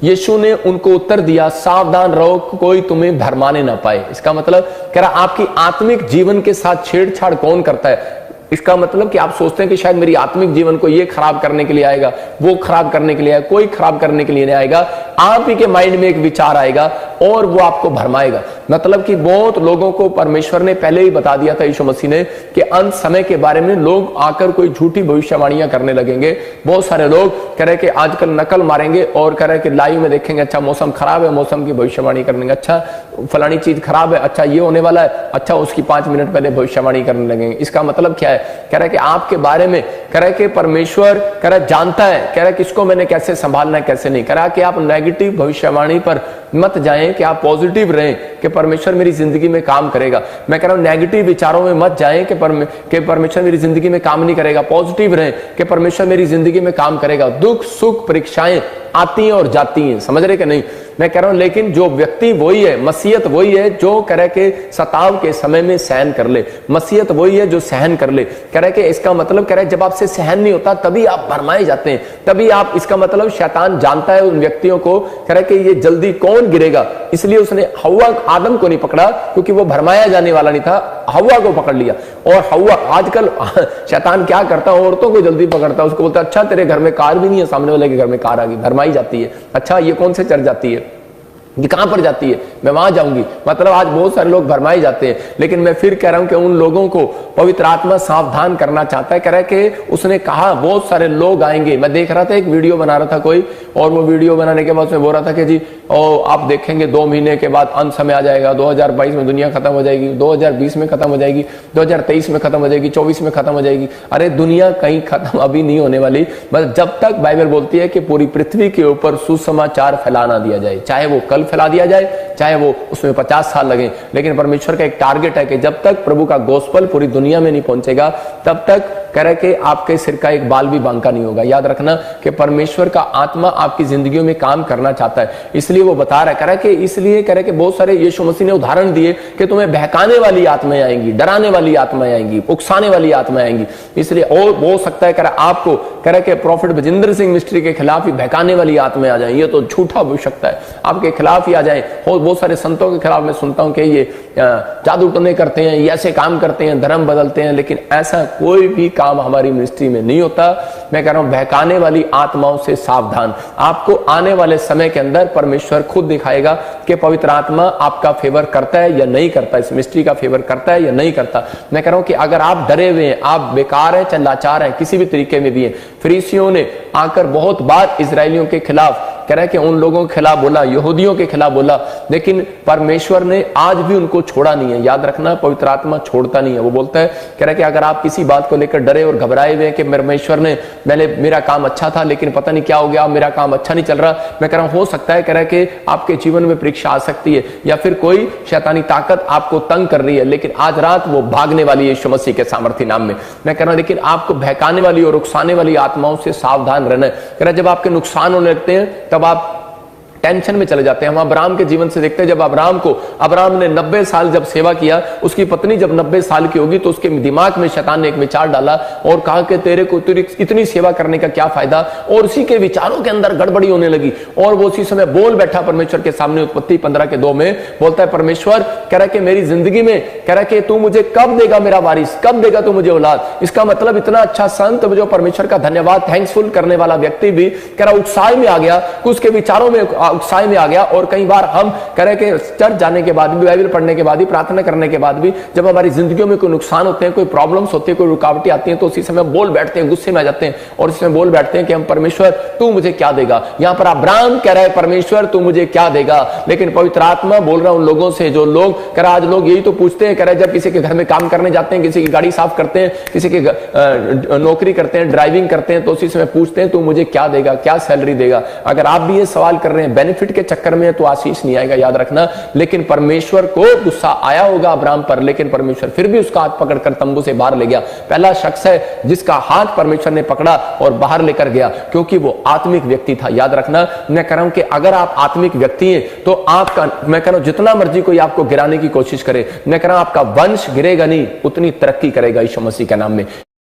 यीशु ने उनको उत्तर दिया, सावधान रहो कोई तुम्हें भरमाने ना पाए। इसका मतलब कह रहा आपकी आत्मिक जीवन के साथ छेड़छाड़ कौन करता है। इसका मतलब कि आप सोचते हैं कि शायद मेरी आत्मिक जीवन को ये खराब करने के लिए आएगा, वो खराब करने के लिए आएगा, कोई खराब करने के लिए नहीं आएगा। आप ही के माइंड में एक विचार आएगा और वो आपको भरमाएगा। मतलब कि बहुत लोगों को परमेश्वर ने पहले ही बता दिया था, यीशु मसीह ने, कि अंत समय के बारे में लोग आकर कोई झूठी भविष्यवाणियां करने लगेंगे। बहुत सारे लोग कह रहे कि आजकल नकल मारेंगे और कह रहे कि लाइव में देखेंगे, अच्छा मौसम खराब है, मौसम की भविष्यवाणी करने, अच्छा फलानी चीज खराब है, अच्छा ये होने वाला है, अच्छा उसकी 5 मिनट पहले भविष्यवाणी करने लगेंगे। इसका मतलब क्या है, कह रहा है कि आपके बारे में कह रहा है कि परमेश्वर कह रहा है जानता है, कह रहा है किसको मैंने कैसे संभालना है कैसे नहीं। कह रहा है कि आप नेगेटिव भविष्यवाणी पर मत जाएं, कि आप पॉजिटिव रहें कि परमेश्वर मेरी जिंदगी में काम करेगा। मैं कह रहा हूं नेगेटिव विचारों में मत जाएं कि परमेश्वर मेरी जिंदगी में काम नहीं करेगा। पॉजिटिव रहें कि परमेश्वर मेरी जिंदगी में काम करेगा। दुख सुख परीक्षाएं आती हैं और जाती हैं, समझ रहे कि नहीं। मैं कह रहा हूं लेकिन जो व्यक्ति वही है, मसीहत वही है जो कह रहे कि सताव के समय में सहन कर ले। मसीहत वही है जो सहन कर ले। कह रहे कि इसका मतलब कह रहे जब आपसे सहन नहीं होता तभी आप भरमाए जाते हैं, तभी आप, इसका मतलब शैतान जानता है उन व्यक्तियों को, कह रहे कि ये जल्दी कौन गिरेगा, इसलिए उसने हव्वा आदम को नहीं पकड़ा क्योंकि वो भरमाया जाने वाला नहीं था, हव्वा को पकड़ लिया। और हव्वा आजकल शैतान क्या करता है, औरतों को जल्दी पकड़ता है, उसको बोलता है अच्छा तेरे घर में कार भी नहीं है, सामने वाले के घर में कार आ गई, भरमाई जाती है। अच्छा ये कौन से चर्च जाती है, ये कहां पर जाती है, मैं वहां जाऊंगी। मतलब आज बहुत सारे लोग भरमाए जाते हैं। लेकिन मैं फिर कह रहा हूं कि उन लोगों को पवित्र आत्मा सावधान करना चाहता है। कह रहा है कि उसने कहा बहुत सारे लोग आएंगे। मैं देख रहा था एक वीडियो बना रहा था कोई, और वो वीडियो बनाने के बाद उसमें बोल रहा था कि जी आप देखेंगे 2 महीने के बाद अंत समय आ जाएगा, 2022 में दुनिया खत्म हो जाएगी, 2020 में खत्म हो जाएगी, 2023 में खत्म हो जाएगी, 24 में खत्म हो जाएगी। अरे दुनिया कहीं खत्म अभी नहीं होने वाली। बस जब तक बाइबल बोलती है कि पूरी पृथ्वी के ऊपर सुसमाचार फैलाना दिया जाए, चाहे वो कल फैला दिया जाए, चाहे वो उसमें 50 साल लगे, लेकिन परमेश्वर का एक टारगेट है कि जब तक प्रभु का गोस्पल पूरी दुनिया में नहीं पहुंचेगा तब तक कह रहे कि आपके सिर का एक बाल भी बांका नहीं होगा। याद रखना कि परमेश्वर का आत्मा आपकी जिंदगियों में काम करना चाहता है, इसलिए वो बता रहा है। कह रहा है कि इसलिए कह रहे कि बहुत सारे यीशु मसीह ने उदाहरण दिए कि तुम्हें बहकाने वाली आत्माएं आएंगी, डराने वाली आत्माएं आएंगी, उकसाने वाली आत्माएं आएंगी। इसलिए और हो सकता है कह रहा आपको कह रहा कि प्रॉफिट बजिंदर सिंह मिस्ट्री के खिलाफ ही बहकाने वाली आत्माएं आ जाए, ये तो झूठा हो सकता है, आपके खिलाफ ही आ जाए। और बहुत सारे संतों के खिलाफ मैं सुनता हूं कि ये जादू टोने करते हैं, ये ऐसे काम करते हैं, धर्म बदलते हैं, लेकिन ऐसा कोई भी काम हमारी मिनिस्ट्री में नहीं होता। मैं कह रहा हूं बहकाने वाली आत्माओं से सावधान। आपको आने वाले समय के अंदर परमेश्वर खुद दिखाएगा कि पवित्र आत्मा आपका फेवर करता है या नहीं करता, इस मिनिस्ट्री का फेवर करता है या नहीं करता। मैं कह रहा हूं कि अगर आप डरे हुए हैं, आप बेकार हैं, चाहे लाचार हैं, किसी भी तरीके में भी हैं। फरीसियों ने आकर बहुत बार इजरायलियों के खिलाफ कह रहा है कि उन लोगों के खिलाफ बोला, यहूदियों के खिलाफ बोला, लेकिन परमेश्वर ने आज भी उनको छोड़ा नहीं है। याद रखना पवित्र आत्मा छोड़ता नहीं है। वो बोलता है, कह रहा है कि अगर आप किसी बात को लेकर डरे और घबराए हुए हैं कि परमेश्वर ने मेरा काम अच्छा था लेकिन पता नहीं क्या हो गया, मेरा काम अच्छा नहीं चल रहा, मैं कह रहा हूं हो सकता है कह रहा है कि आपके जीवन में परीक्षा आ सकती है या फिर कोई शैतानी ताकत आपको तंग कर रही है, लेकिन आज रात वो भागने वाली है यीशु मसीह के सामर्थ्य नाम में। मैं कह रहा हूं लेकिन आपको बहकाने वाली और उकसाने वाली आत्माओं से सावधान रहना है। कह रहा है जब आपके नुकसान होने लगते हैं तब आप टेंशन में चले जाते हैं। हम अब्राहम के जीवन से देखते हैं, जब अब्राहम ने 90 साल जब सेवा किया, उसकी पत्नी जब 90 साल की होगी तो उसके दिमाग में शैतान ने एक विचार डाला और कहा कि तेरे को इतनी सेवा करने का क्या फायदा, और उसी के विचारों के अंदर गड़बड़ी होने लगी और वो उसी समय बोल बैठा परमेश्वर के सामने। उत्पत्ति 15:2 में बोलता है परमेश्वर कह रहा है कि मेरी जिंदगी में कह रहा है कि तू मुझे कब देगा मेरा वारिस, कब देगा तू मुझे औलाद। इसका मतलब इतना अच्छा संत जो परमेश्वर का धन्यवाद थैंक्सफुल करने वाला व्यक्ति भी कह रहा उत्साह में आ गया, उसके विचारों में उत्साह में आ गया। और कई बार हम कह रहे कि चर्च जाने के बाद भी, बाइबल पढ़ने के बाद भी, प्रार्थना करने के बाद भी जब हमारी जिंदगियों में कोई नुकसान होते हैं, कोई प्रॉब्लम्स होती है, कोई रुकावटें आती हैं, तो उसी समय बोल बैठते हैं, गुस्से में आ जाते हैं और इसमें बोल बैठते हैं कि हम परमेश्वर तू मुझे क्या देगा। यहां पर अब्राहम कह रहा है परमेश्वर तू मुझे क्या देगा, लेकिन पवित्र आत्मा बोल रहा है उन लोगों से जो लोग कह रहा आज लोग यही तो पूछते हैं, कह रहा है जब किसी के घर में काम करने जाते हैं, किसी की गाड़ी साफ करते हैं, किसी की नौकरी करते हैं, ड्राइविंग करते हैं, तो उसी समय पूछते हैं तू मुझे क्या देगा, क्या सैलरी देगा। अगर आप भी ये सवाल कर रहे हैं बेनिफिट के चक्कर में तो आशीष नहीं आएगा, याद रखना। लेकिन परमेश्वर को गुस्सा आया होगा अब्राहम पर, लेकिन परमेश्वर फिर भी उसका हाथ पकड़कर तंबू से बाहर ले गया। पहला शख्स है जिसका हाथ परमेश्वर ने पकड़ा और बाहर लेकर गया, क्योंकि वो आत्मिक व्यक्ति था। याद रखना, मैं कह रहा हूं कि अगर आप आत्मिक व्यक्ति हैं तो आपका, मैं कह रहा हूं जितना मर्जी कोई आपको गिराने की कोशिश करे, मैं कह रहा हूं आपका वंश गिरेगा नहीं, उतनी तरक्की करेगा यीशु मसीह के नाम में।